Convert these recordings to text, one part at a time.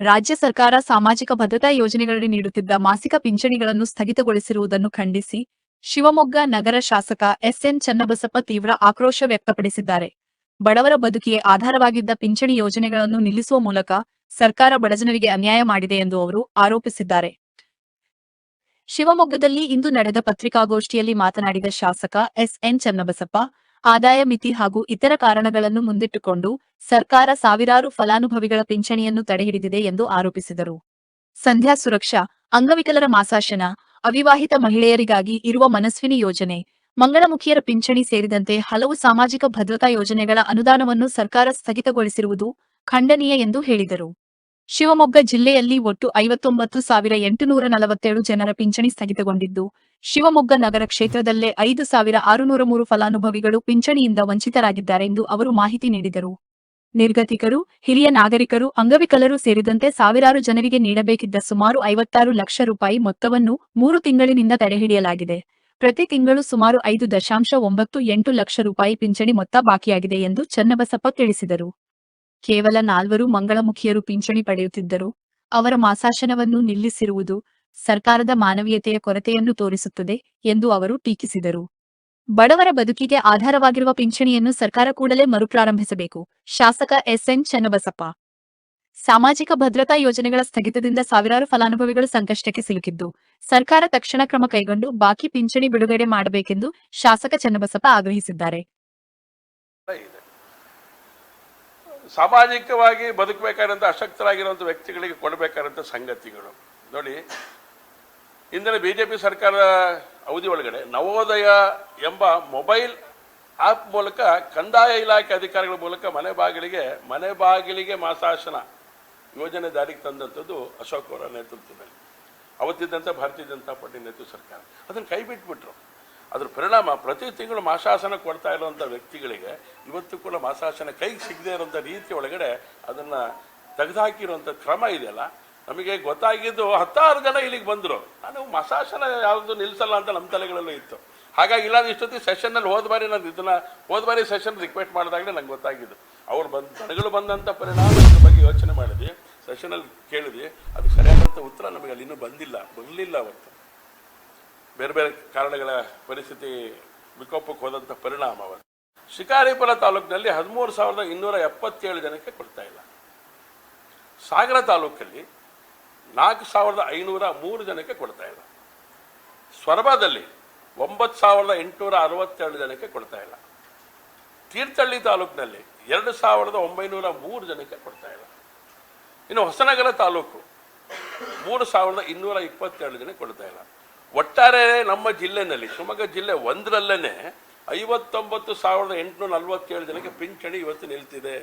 ರಾಜ್ಯ ಸರ್ಕಾರ ಸಾಮಾಜಿಕ ಭದ್ರತಾ ಯೋಜನೆಗಳಡಿ ನೀಡುತ್ತಿದ್ದ ಮಾಸಿಕ ಪಿಂಚಣಿಗಳನ್ನು ಸ್ಥಗಿತಗೊಳಿಸಿರುವುದನ್ನು ಖಂಡಿಸಿ ಶಿವಮೊಗ್ಗ ನಗರ ಶಾಸಕ ಎಸ್ಎನ್ ಚನ್ನಬಸಪ್ಪ ತೀವ್ರ ಆಕ್ರೋಶ ವ್ಯಕ್ತಪಡಿಸಿದ್ದಾರೆ. ಬಡವರ ಬದುಕಿಗೆ ಆಧಾರವಾಗಿದ್ದ ಪಿಂಚಣಿ ಯೋಜನೆಗಳನ್ನು ನಿಲ್ಲಿಸುವ ಮೂಲಕ ಸರ್ಕಾರ ಬಡಜನರಿಗೆ ಅನ್ಯಾಯ ಮಾಡಿದೆ ಎಂದು ಅವರು ಆರೋಪಿಸಿದ್ದಾರೆ. ಶಿವಮೊಗ್ಗದಲ್ಲಿ ಇಂದು ನಡೆದ ಪತ್ರಿಕಾಗೋಷ್ಠಿಯಲ್ಲಿ ಮಾತನಾಡಿದ ಶಾಸಕ ಎಸ್ಎನ್ ಚನ್ನಬಸಪ್ಪ, ಆದಾಯ ಮಿತಿ ಹಾಗೂ ಇತರ ಕಾರಣಗಳನ್ನು ಮುಂದಿಟ್ಟುಕೊಂಡು ಸರ್ಕಾರ ಸಾವಿರಾರು ಫಲಾನುಭವಿಗಳ ಪಿಂಚಣಿಯನ್ನು ತಡೆಹಿಡಿದಿದೆ ಎಂದು ಆರೋಪಿಸಿದರು. ಸಂಧ್ಯಾ ಸುರಕ್ಷಾ, ಅಂಗವಿಕಲರ ಮಾಸಾಶನ, ಅವಿವಾಹಿತ ಮಹಿಳೆಯರಿಗಾಗಿ ಇರುವ ಮನಸ್ವಿನಿ ಯೋಜನೆ, ಮಂಗಳಮುಖಿಯರ ಪಿಂಚಣಿ ಸೇರಿದಂತೆ ಹಲವು ಸಾಮಾಜಿಕ ಭದ್ರತಾ ಯೋಜನೆಗಳ ಅನುದಾನವನ್ನು ಸರ್ಕಾರ ಸ್ಥಗಿತಗೊಳಿಸಿರುವುದು ಖಂಡನೀಯ ಎಂದು ಹೇಳಿದರು. ಶಿವಮೊಗ್ಗ ಜಿಲ್ಲೆಯಲ್ಲಿ ಒಟ್ಟು 59,847 ಜನರ ಪಿಂಚಣಿ ಸ್ಥಗಿತಗೊಂಡಿದ್ದು, ಶಿವಮೊಗ್ಗ ನಗರ ಕ್ಷೇತ್ರದಲ್ಲೇ 5,603 ಫಲಾನುಭವಿಗಳು ಪಿಂಚಣಿಯಿಂದ ವಂಚಿತರಾಗಿದ್ದಾರೆ ಎಂದು ಅವರು ಮಾಹಿತಿ ನೀಡಿದರು. ನಿರ್ಗತಿಕರು, ಹಿರಿಯ ನಾಗರಿಕರು, ಅಂಗವಿಕಲರು ಸೇರಿದಂತೆ ಸಾವಿರಾರು ಜನರಿಗೆ ನೀಡಬೇಕಿದ್ದ ಸುಮಾರು 56 ಲಕ್ಷ ರೂಪಾಯಿ ಮೊತ್ತವನ್ನು 3 ತಿಂಗಳಿನಿಂದ ತಡೆಹಿಡಿಯಲಾಗಿದೆ. ಪ್ರತಿ ತಿಂಗಳು ಸುಮಾರು 5.98 ಲಕ್ಷ ರೂಪಾಯಿ ಪಿಂಚಣಿ ಮೊತ್ತ ಬಾಕಿಯಾಗಿದೆ ಎಂದು ಚನ್ನಬಸಪ್ಪ ತಿಳಿಸಿದರು. ಕೇವಲ 4 ಮಂಗಳಮುಖಿಯರು ಪಿಂಚಣಿ ಪಡೆಯುತ್ತಿದ್ದರು. ಅವರ ಮಾಸಾಶನವನ್ನು ನಿಲ್ಲಿಸಿರುವುದು ಸರ್ಕಾರದ ಮಾನವೀಯತೆಯ ಕೊರತೆಯನ್ನು ತೋರಿಸುತ್ತದೆ ಎಂದು ಅವರು ಟೀಕಿಸಿದರು. ಬಡವರ ಬದುಕಿಗೆ ಆಧಾರವಾಗಿರುವ ಪಿಂಚಣಿಯನ್ನು ಸರ್ಕಾರ ಕೂಡಲೇ ಮರುಪ್ರಾರಂಭಿಸಬೇಕು. ಶಾಸಕ ಎಸ್ಎನ್ ಚನ್ನಬಸಪ್ಪ, ಸಾಮಾಜಿಕ ಭದ್ರತಾ ಯೋಜನೆಗಳ ಸ್ಥಗಿತದಿಂದ ಸಾವಿರಾರು ಫಲಾನುಭವಿಗಳು ಸಂಕಷ್ಟಕ್ಕೆ ಸಿಲುಕಿದ್ದು, ಸರ್ಕಾರ ತಕ್ಷಣ ಕ್ರಮ ಕೈಗೊಂಡು ಬಾಕಿ ಪಿಂಚಣಿ ಬಿಡುಗಡೆ ಮಾಡಬೇಕೆಂದು ಶಾಸಕ ಚನ್ನಬಸಪ್ಪ ಆಗ್ರಹಿಸಿದ್ದಾರೆ. ಸಾಮಾಜಿಕವಾಗಿ ಬದುಕಬೇಕಾದಂಥ ಅಶಕ್ತರಾಗಿರುವಂಥ ವ್ಯಕ್ತಿಗಳಿಗೆ ಕೊಡಬೇಕಾದಂಥ ಸಂಗತಿಗಳು ನೋಡಿ. ಇಂದಿನ ಬಿಜೆಪಿ ಸರ್ಕಾರದ ಅವಧಿ ಒಳಗಡೆ ನವೋದಯ ಎಂಬ ಮೊಬೈಲ್ ಆ್ಯಪ್ ಮೂಲಕ ಕಂದಾಯ ಇಲಾಖೆ ಅಧಿಕಾರಿಗಳ ಮೂಲಕ ಮನೆ ಬಾಗಿಲಿಗೆ ಮಾಸಾಶನ ಯೋಜನೆ ಜಾರಿಗೆ ತಂದಂಥದ್ದು ಅಶೋಕ್ ಅವರ ನೇತೃತ್ವದಲ್ಲಿ ಅವತ್ತಿದ್ದಂಥ ಭಾರತೀಯ ಜನತಾ ಪಾರ್ಟಿ ನೇತೃತ್ವ ಸರ್ಕಾರ ಅದನ್ನು ಕೈ ಬಿಟ್ಬಿಟ್ರು. ಅದ್ರ ಪರಿಣಾಮ ಪ್ರತಿ ತಿಂಗಳು ಮಾಸಾಶನ ಕೊಡ್ತಾ ಇರುವಂಥ ವ್ಯಕ್ತಿಗಳಿಗೆ ಇವತ್ತು ಕೂಡ ಮಾಸಾಶನ ಕೈಗೆ ಸಿಗದೆ ಇರುವಂಥ ರೀತಿ ಒಳಗಡೆ ಅದನ್ನು ತೆಗೆದುಹಾಕಿರುವಂಥ ಕ್ರಮ ಇದೆಯಲ್ಲ, ನಮಗೆ ಗೊತ್ತಾಗಿದ್ದು 10 ಜನ ಇಲ್ಲಿಗೆ ಬಂದರು. ನಾನು ಮಾಸಾಶನ ಯಾವುದು ನಿಲ್ಲಿಸಲ್ಲ ಅಂತ ನಮ್ಮ ತಲೆಗಳಲ್ಲೂ ಇತ್ತು. ಹಾಗಾಗಿ ಇಲ್ಲಾಂದ್ರೆ ಇಷ್ಟೊತ್ತಿ ಸೆಷನ್ನಲ್ಲಿ ಹೋದ ಬಾರಿ ಸೆಷನ್ ರಿಕ್ವೆಸ್ಟ್ ಮಾಡಿದಾಗಲೇ ನಂಗೆ ಗೊತ್ತಾಗಿದ್ದು. ಜನಗಳು ಬಂದಂಥ ಪರಿಣಾಮ ಇದ್ರ ಬಗ್ಗೆ ಯೋಚನೆ ಮಾಡಿದ್ವಿ, ಸೆಷನಲ್ಲಿ ಕೇಳಿದ್ವಿ. ಅದಕ್ಕೆ ಸರಿಯಾದಂಥ ಉತ್ತರ ನಮಗೆ ಅಲ್ಲಿ ಇನ್ನೂ ಬರಲಿಲ್ಲ. ಅವತ್ತು ಬೇರೆ ಬೇರೆ ಕಾರಣಗಳ ಪರಿಸ್ಥಿತಿ ವಿಕೋಪಕ್ಕೆ ಹೋದಂಥ ಪರಿಣಾಮ ಅವತ್ತು ಶಿಕಾರಿಪುರ ತಾಲೂಕಿನಲ್ಲಿ 13,277 ಜನಕ್ಕೆ ಕೊಡ್ತಾ ಇಲ್ಲ. ಸಾಗರ ತಾಲೂಕಲ್ಲಿ 4,503 ಜನಕ್ಕೆ ಕೊಡ್ತಾ ಇಲ್ಲ. ಸ್ವರ್ಬದಲ್ಲಿ 9,862 ಜನಕ್ಕೆ ಕೊಡ್ತಾ ಇಲ್ಲ. ತೀರ್ಥಹಳ್ಳಿ ತಾಲೂಕಿನಲ್ಲಿ 2,903 ಜನಕ್ಕೆ ಕೊಡ್ತಾ ಇಲ್ಲ. ಇನ್ನು ಹೊಸನಗರ ತಾಲೂಕು 3,222 ಜನಕ್ಕೆ ಕೊಡ್ತಾ ಇಲ್ಲ. ಒಟ್ಟಾರೆ ನಮ್ಮ ಜಿಲ್ಲೆನಲ್ಲಿ ಶಿವಮೊಗ್ಗ ಜಿಲ್ಲೆ ಒಂದರಲ್ಲೇ 59,847 ಜನಕ್ಕೆ ಪಿಂಚಣಿ ಇವತ್ತು ನಿಲ್ತಿದೆ.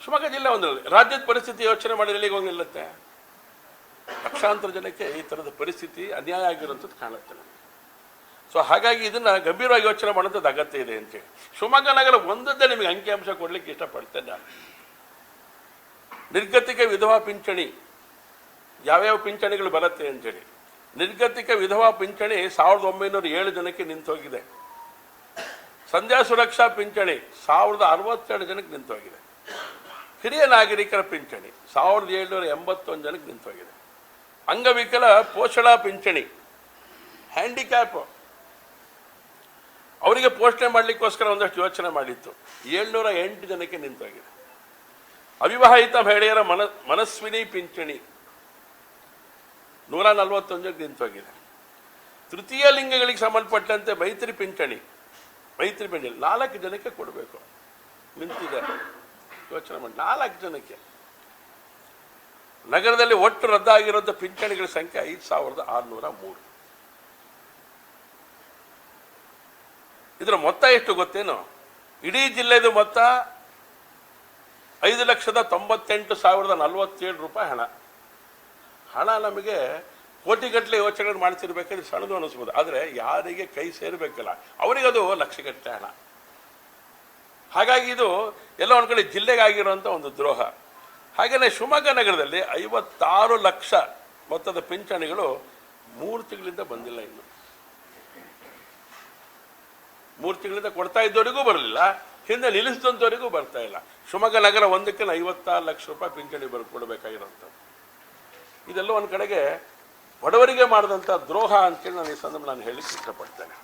ಶಿವಮೊಗ್ಗ ಜಿಲ್ಲೆ ಒಂದರಲ್ಲಿ. ರಾಜ್ಯದ ಪರಿಸ್ಥಿತಿ ಯೋಚನೆ ಮಾಡಿದ್ರೆ ಎಲ್ಲಿಗೆ ಹೋಗಿ ನಿಲ್ಲುತ್ತೆ? ಲಕ್ಷಾಂತರ ಜನಕ್ಕೆ ಈ ಥರದ ಪರಿಸ್ಥಿತಿ ಅನ್ಯಾಯ ಆಗಿರುವಂಥದ್ದು ಕಾಣುತ್ತೆ ನಮಗೆ. ಸೊ ಹಾಗಾಗಿ ಇದನ್ನ ಗಂಭೀರವಾಗಿ ಯೋಚನೆ ಮಾಡುವಂಥದ್ದು ಅಗತ್ಯ ಇದೆ ಅಂತೇಳಿ ಶಿವಮೊಗ್ಗ ನಗರ ಒಂದದ್ದೇ ನಿಮಗೆ ಅಂಕಿಅಂಶ ಕೊಡ್ಲಿಕ್ಕೆ ಇಷ್ಟಪಡ್ತೇನೆ ನಾನು. ನಿರ್ಗತಿಕ ವಿಧವಾ ಪಿಂಚಣಿ ಯಾವ್ಯಾವ ಪಿಂಚಣಿಗಳು ಬರುತ್ತೆ ಅಂತೇಳಿ. ನಿರ್ಗತಿಕ ವಿಧವಾ ಪಿಂಚಣಿ 1,907 ಜನಕ್ಕೆ ನಿಂತೋಗಿದೆ. ಸಂಧ್ಯಾ ಸುರಕ್ಷಾ ಪಿಂಚಣಿ 1,062 ಜನಕ್ಕೆ ನಿಂತೋಗಿದೆ. ಹಿರಿಯ ನಾಗರಿಕರ ಪಿಂಚಣಿ 1,781 ಜನಕ್ಕೆ ನಿಂತೋಗಿದೆ. ಅಂಗವಿಕಲ ಪೋಷಣಾ ಪಿಂಚಣಿ ಹ್ಯಾಂಡಿಕ್ಯಾಪ್ ಅವರಿಗೆ ಪೋಷಣೆ ಮಾಡಲಿಕ್ಕೋಸ್ಕರ ಒಂದಷ್ಟು ಯೋಚನೆ ಮಾಡಿತ್ತು, 708 ಜನಕ್ಕೆ ನಿಂತೋಗಿದೆ. ಅವಿವಾಹಿತ ಮಹಿಳೆಯರ ಮನಸ್ವಿನಿ ಪಿಂಚಣಿ 141 ಜನಕ್ಕೆ ನಿಂತೋಗಿದೆ. ತೃತೀಯ ಲಿಂಗಗಳಿಗೆ ಸಂಬಂಧಪಟ್ಟಂತೆ ಮೈತ್ರಿ ಪಿಂಚಣಿ 4 ಜನಕ್ಕೆ ಕೊಡಬೇಕು, ನಿಂತಿದೆ. ಯೋಚನೆ ಮಾಡಿ 4 ಜನಕ್ಕೆ. ನಗರದಲ್ಲಿ ಒಟ್ಟು ರದ್ದಾಗಿರುವಂಥ ಪಿಂಚಣಿಗಳ ಸಂಖ್ಯೆ 5,603. ಇದರ ಮೊತ್ತ ಎಷ್ಟು ಗೊತ್ತೇನು? ಇಡೀ ಜಿಲ್ಲೆದು ಮೊತ್ತ 5,98,047 ರೂಪಾಯಿ ಹಣ ನಮಗೆ ಕೋಟಿಗಟ್ಟಲೆ ಯೋಚನೆ ಮಾಡ್ತಿರ್ಬೇಕಾದ್ರೆ ಸಣ್ಣದು ಅನಿಸ್ಬೋದು. ಆದರೆ ಯಾರಿಗೆ ಕೈ ಸೇರಬೇಕಲ್ಲ ಅವರಿಗೆ ಅದು ಲಕ್ಷಗಟ್ಟಲೆ ಹಣ. ಹಾಗಾಗಿ ಇದು ಎಲ್ಲ ಒಂದು ಕಡೆ ಜಿಲ್ಲೆಗೆ ಆಗಿರುವಂಥ ಒಂದು ದ್ರೋಹ. ಹಾಗೆಯೇ ಶಿವಮೊಗ್ಗ ನಗರದಲ್ಲಿ 56 ಲಕ್ಷ ಮೊತ್ತದ ಪಿಂಚಣಿಗಳು 3 ತಿಂಗಳಿಂದ ಬಂದಿಲ್ಲ. ಇನ್ನು 3 ತಿಂಗಳಿಂದ ಕೊಡ್ತಾ ಇದ್ದವರಿಗೂ ಬರಲಿಲ್ಲ, ಹಿಂದೆ ನಿಲ್ಲಿಸಿದಂಥವರಿಗೂ ಬರ್ತಾ ಇಲ್ಲ. ಶಿವಮೊಗ್ಗ ನಗರ ಒಂದಕ್ಕೆ 56 ಲಕ್ಷ ರೂಪಾಯಿ ಪಿಂಚಣಿ ಕೊಡಬೇಕಾಗಿರೋಂಥದ್ದು. ಇದೆಲ್ಲ ಒಂದು ಕಡೆಗೆ ಬಡವರಿಗೆ ಮಾಡಿದಂಥ ದ್ರೋಹ ಅಂತೇಳಿ ನಾನು ಈ ಸಂದರ್ಭ ನಾನು ಹೇಳಲಿಕ್ಕೆ ಇಷ್ಟಪಡ್ತೇನೆ.